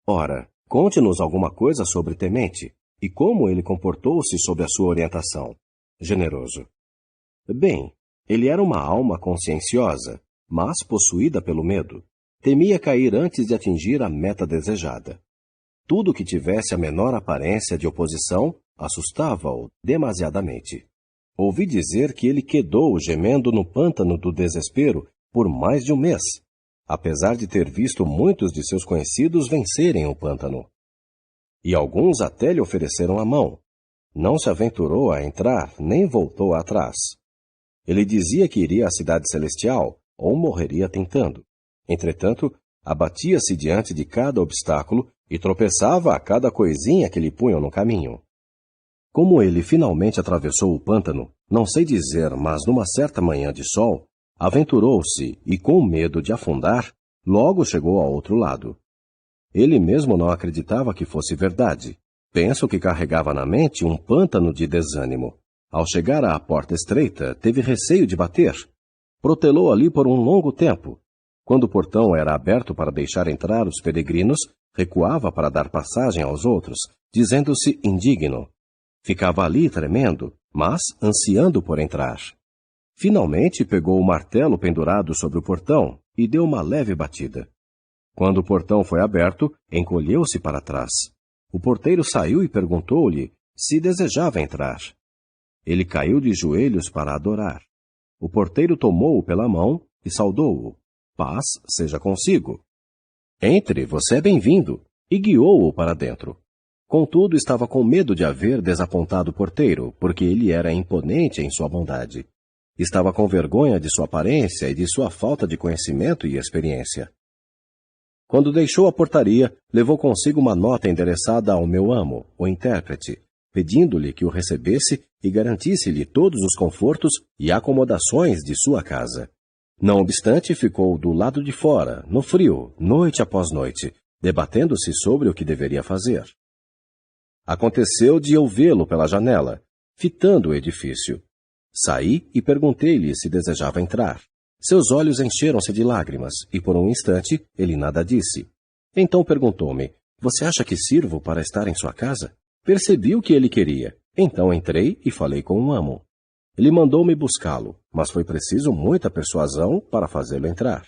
Ora, conte-nos alguma coisa sobre Temente e como ele comportou-se sob a sua orientação. Generoso. Bem, ele era uma alma conscienciosa, mas possuída pelo medo. Temia cair antes de atingir a meta desejada. Tudo que tivesse a menor aparência de oposição assustava-o demasiadamente. Ouvi dizer que ele quedou gemendo no pântano do desespero por mais de um mês, apesar de ter visto muitos de seus conhecidos vencerem o pântano. E alguns até lhe ofereceram a mão. Não se aventurou a entrar, nem voltou atrás. Ele dizia que iria à cidade celestial, ou morreria tentando. Entretanto, abatia-se diante de cada obstáculo e tropeçava a cada coisinha que lhe punham no caminho. Como ele finalmente atravessou o pântano, não sei dizer, mas numa certa manhã de sol, aventurou-se e, com medo de afundar, logo chegou ao outro lado. Ele mesmo não acreditava que fosse verdade. Penso que carregava na mente um pântano de desânimo. Ao chegar à porta estreita, teve receio de bater. Protelou ali por um longo tempo. Quando o portão era aberto para deixar entrar os peregrinos, recuava para dar passagem aos outros, dizendo-se indigno. Ficava ali tremendo, mas ansiando por entrar. Finalmente pegou o martelo pendurado sobre o portão e deu uma leve batida. Quando o portão foi aberto, encolheu-se para trás. O porteiro saiu e perguntou-lhe se desejava entrar. Ele caiu de joelhos para adorar. O porteiro tomou-o pela mão e saudou-o. Paz seja consigo. Entre, você é bem-vindo, e guiou-o para dentro. Contudo, estava com medo de haver desapontado o porteiro, porque ele era imponente em sua bondade. Estava com vergonha de sua aparência e de sua falta de conhecimento e experiência. Quando deixou a portaria, levou consigo uma nota endereçada ao meu amo, o intérprete, pedindo-lhe que o recebesse e garantisse-lhe todos os confortos e acomodações de sua casa. Não obstante, ficou do lado de fora, no frio, noite após noite, debatendo-se sobre o que deveria fazer. Aconteceu de eu vê-lo pela janela, fitando o edifício. Saí e perguntei-lhe se desejava entrar. Seus olhos encheram-se de lágrimas e por um instante ele nada disse. Então perguntou-me, você acha que sirvo para estar em sua casa? Percebi o que ele queria. Então entrei e falei com o amo. Ele mandou-me buscá-lo, mas foi preciso muita persuasão para fazê-lo entrar.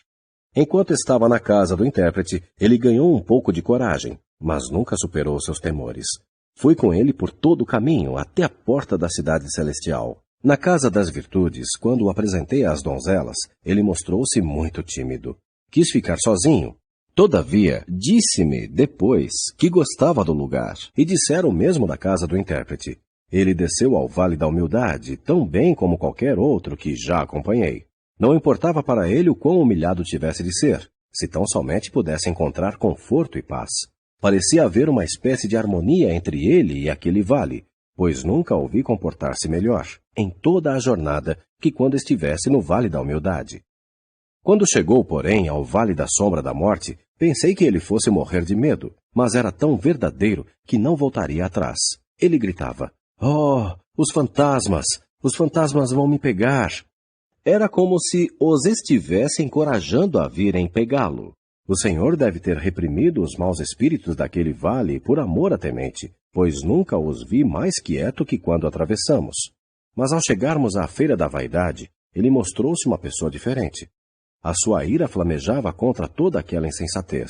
Enquanto estava na casa do intérprete, ele ganhou um pouco de coragem, mas nunca superou seus temores. Fui com ele por todo o caminho até a porta da cidade celestial. Na Casa das Virtudes, quando o apresentei às donzelas, ele mostrou-se muito tímido. Quis ficar sozinho. Todavia, disse-me, depois, que gostava do lugar, e dissera o mesmo da casa do intérprete. Ele desceu ao Vale da Humildade, tão bem como qualquer outro que já acompanhei. Não importava para ele o quão humilhado tivesse de ser, se tão somente pudesse encontrar conforto e paz. Parecia haver uma espécie de harmonia entre ele e aquele vale, pois nunca o vi comportar-se melhor, em toda a jornada, que quando estivesse no Vale da Humildade. Quando chegou, porém, ao Vale da Sombra da Morte, pensei que ele fosse morrer de medo, mas era tão verdadeiro que não voltaria atrás. Ele gritava, "Oh, os fantasmas! Os fantasmas vão me pegar!" Era como se os estivesse encorajando a virem pegá-lo. O Senhor deve ter reprimido os maus espíritos daquele vale por amor a Temente, pois nunca os vi mais quieto que quando atravessamos. Mas ao chegarmos à Feira da Vaidade, ele mostrou-se uma pessoa diferente. A sua ira flamejava contra toda aquela insensatez.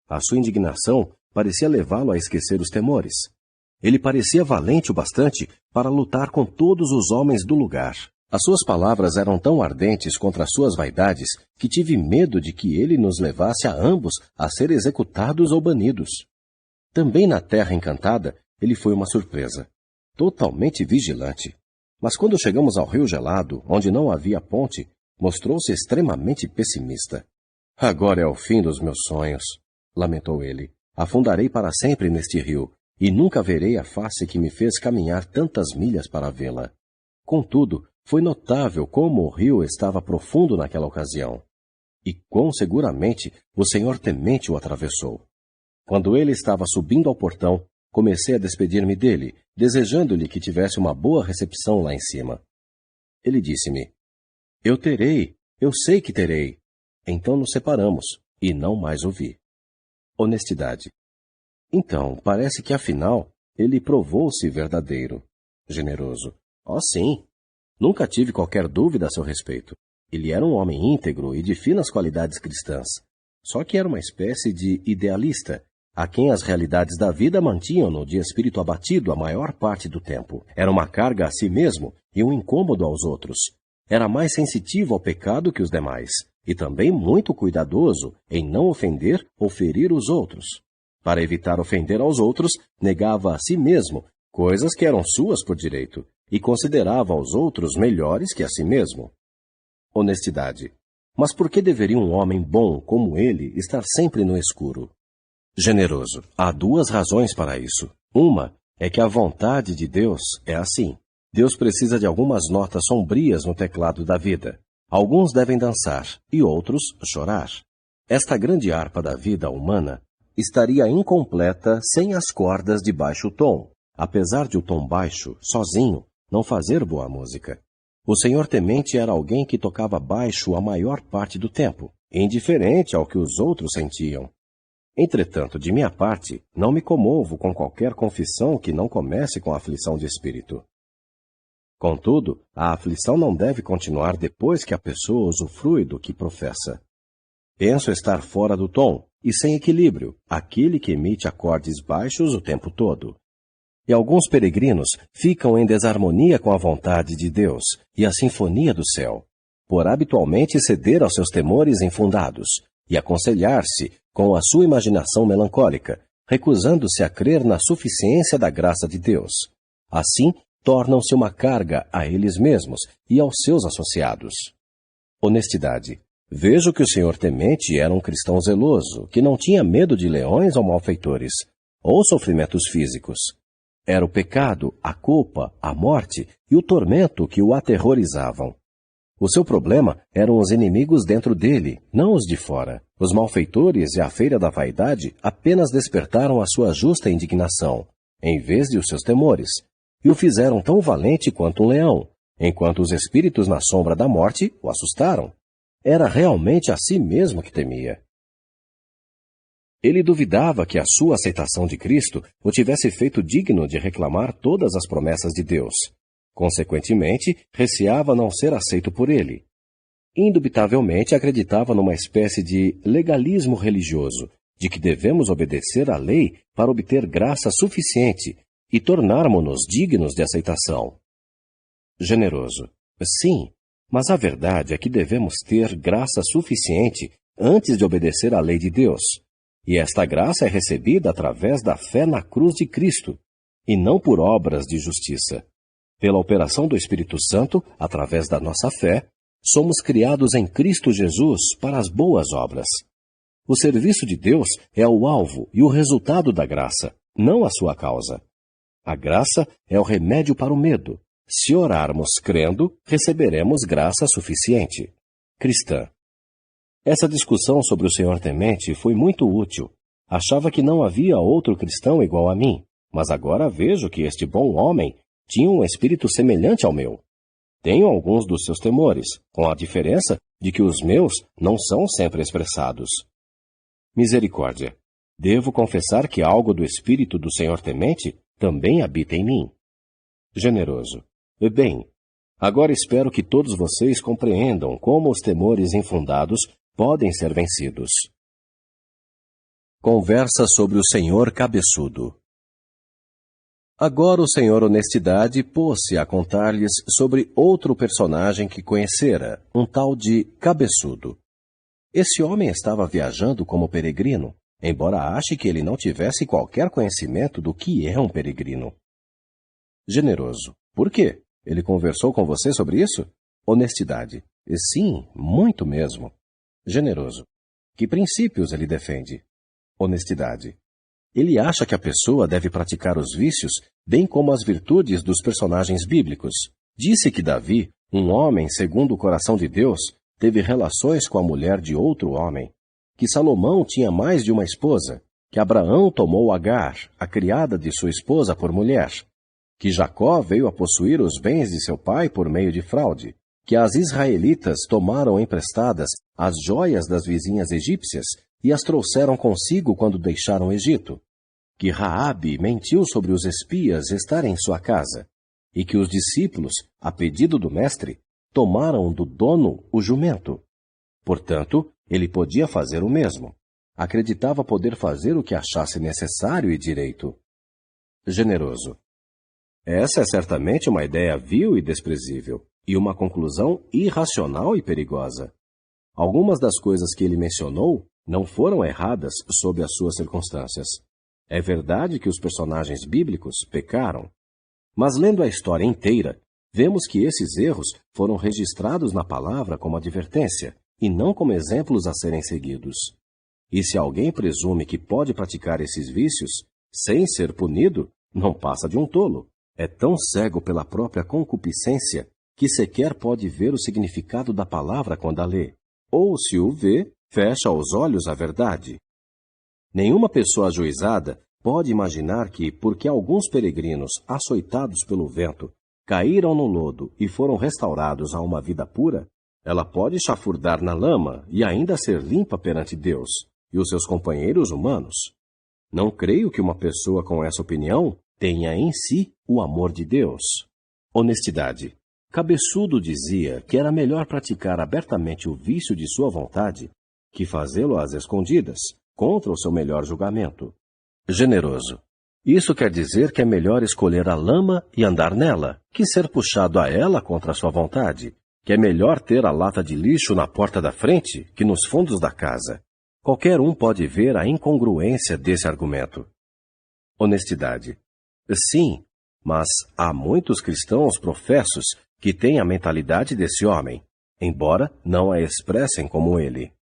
A sua indignação parecia levá-lo a esquecer os temores. Ele parecia valente o bastante para lutar com todos os homens do lugar. As suas palavras eram tão ardentes contra as suas vaidades que tive medo de que ele nos levasse a ambos a ser executados ou banidos. Também na Terra Encantada, ele foi uma surpresa. Totalmente vigilante. Mas quando chegamos ao Rio Gelado, onde não havia ponte, mostrou-se extremamente pessimista. Agora é o fim dos meus sonhos, lamentou ele. Afundarei para sempre neste rio, e nunca verei a face que me fez caminhar tantas milhas para vê-la. Contudo, foi notável como o rio estava profundo naquela ocasião. E quão seguramente o Senhor Temente o atravessou. Quando ele estava subindo ao portão, comecei a despedir-me dele, desejando-lhe que tivesse uma boa recepção lá em cima. Ele disse-me, eu sei que terei. Então nos separamos, e não mais o vi. Honestidade. Então, parece que afinal, ele provou-se verdadeiro. Generoso. Oh, sim. Nunca tive qualquer dúvida a seu respeito. Ele era um homem íntegro e de finas qualidades cristãs. Só que era uma espécie de idealista, a quem as realidades da vida mantinham-no de espírito abatido a maior parte do tempo. Era uma carga a si mesmo e um incômodo aos outros. Era mais sensitivo ao pecado que os demais, e também muito cuidadoso em não ofender ou ferir os outros. Para evitar ofender aos outros, negava a si mesmo coisas que eram suas por direito, e considerava aos outros melhores que a si mesmo. Honestidade. Mas por que deveria um homem bom como ele estar sempre no escuro? Generoso. Há duas razões para isso. Uma é que a vontade de Deus é assim. Deus precisa de algumas notas sombrias no teclado da vida. Alguns devem dançar e outros chorar. Esta grande harpa da vida humana estaria incompleta sem as cordas de baixo tom, apesar de o tom baixo, sozinho, não fazer boa música. O senhor temente era alguém que tocava baixo a maior parte do tempo, indiferente ao que os outros sentiam. Entretanto, de minha parte, não me comovo com qualquer confissão que não comece com aflição de espírito. Contudo, a aflição não deve continuar depois que a pessoa usufrui do que professa. Penso estar fora do tom e sem equilíbrio, aquele que emite acordes baixos o tempo todo. E alguns peregrinos ficam em desarmonia com a vontade de Deus e a sinfonia do céu, por habitualmente ceder aos seus temores infundados e aconselhar-se com a sua imaginação melancólica, recusando-se a crer na suficiência da graça de Deus. Assim, tornam-se uma carga a eles mesmos e aos seus associados. Honestidade. Vejo que o senhor temente era um cristão zeloso, que não tinha medo de leões ou malfeitores, ou sofrimentos físicos. Era o pecado, a culpa, a morte e o tormento que o aterrorizavam. O seu problema eram os inimigos dentro dele, não os de fora. Os malfeitores e a feira da vaidade apenas despertaram a sua justa indignação, em vez de os seus temores, e o fizeram tão valente quanto um leão, enquanto os espíritos na sombra da morte o assustaram. Era realmente a si mesmo que temia. Ele duvidava que a sua aceitação de Cristo o tivesse feito digno de reclamar todas as promessas de Deus. Consequentemente, receava não ser aceito por ele. Indubitavelmente acreditava numa espécie de legalismo religioso, de que devemos obedecer à lei para obter graça suficiente e tornarmos-nos dignos de aceitação. Generoso. Sim, mas a verdade é que devemos ter graça suficiente antes de obedecer à lei de Deus. E esta graça é recebida através da fé na cruz de Cristo, e não por obras de justiça. Pela operação do Espírito Santo, através da nossa fé, somos criados em Cristo Jesus para as boas obras. O serviço de Deus é o alvo e o resultado da graça, não a sua causa. A graça é o remédio para o medo. Se orarmos crendo, receberemos graça suficiente. Cristã. Essa discussão sobre o senhor temente foi muito útil. Achava que não havia outro cristão igual a mim, mas agora vejo que este bom homem tinha um espírito semelhante ao meu. Tenho alguns dos seus temores, com a diferença de que os meus não são sempre expressados. Misericórdia. Devo confessar que algo do espírito do senhor temente também habita em mim. Generoso. Bem, agora espero que todos vocês compreendam como os temores infundados podem ser vencidos. Conversa sobre o senhor cabeçudo. Agora o senhor Honestidade pôs-se a contar-lhes sobre outro personagem que conhecera, um tal de Cabeçudo. Esse homem estava viajando como peregrino, embora ache que ele não tivesse qualquer conhecimento do que é um peregrino. Generoso. Por quê? Ele conversou com você sobre isso? Honestidade. Sim, muito mesmo. Generoso. Que princípios ele defende? Honestidade. Ele acha que a pessoa deve praticar os vícios, bem como as virtudes dos personagens bíblicos. Disse que Davi, um homem segundo o coração de Deus, teve relações com a mulher de outro homem, que Salomão tinha mais de uma esposa, que Abraão tomou Agar, a criada de sua esposa, por mulher, que Jacó veio a possuir os bens de seu pai por meio de fraude, que as israelitas tomaram emprestadas as joias das vizinhas egípcias e as trouxeram consigo quando deixaram o Egito, que Raabe mentiu sobre os espias estarem em sua casa, e que os discípulos, a pedido do mestre, tomaram do dono o jumento. Portanto, ele podia fazer o mesmo. Acreditava poder fazer o que achasse necessário e direito. Generoso. Essa é certamente uma ideia vil e desprezível, e uma conclusão irracional e perigosa. Algumas das coisas que ele mencionou não foram erradas sob as suas circunstâncias. É verdade que os personagens bíblicos pecaram, mas lendo a história inteira, vemos que esses erros foram registrados na palavra como advertência, e não como exemplos a serem seguidos. E se alguém presume que pode praticar esses vícios, sem ser punido, não passa de um tolo. É tão cego pela própria concupiscência que sequer pode ver o significado da palavra quando a lê. Ou, se o vê, fecha os olhos à verdade. Nenhuma pessoa ajuizada pode imaginar que, porque alguns peregrinos, açoitados pelo vento, caíram no lodo e foram restaurados a uma vida pura, ela pode chafurdar na lama e ainda ser limpa perante Deus e os seus companheiros humanos. Não creio que uma pessoa com essa opinião tenha em si o amor de Deus. Honestidade. Cabeçudo dizia que era melhor praticar abertamente o vício de sua vontade que fazê-lo às escondidas, contra o seu melhor julgamento. Generoso. Isso quer dizer que é melhor escolher a lama e andar nela, que ser puxado a ela contra a sua vontade, que é melhor ter a lata de lixo na porta da frente que nos fundos da casa. Qualquer um pode ver a incongruência desse argumento. Honestidade. Sim, mas há muitos cristãos professos que têm a mentalidade desse homem, embora não a expressem como ele.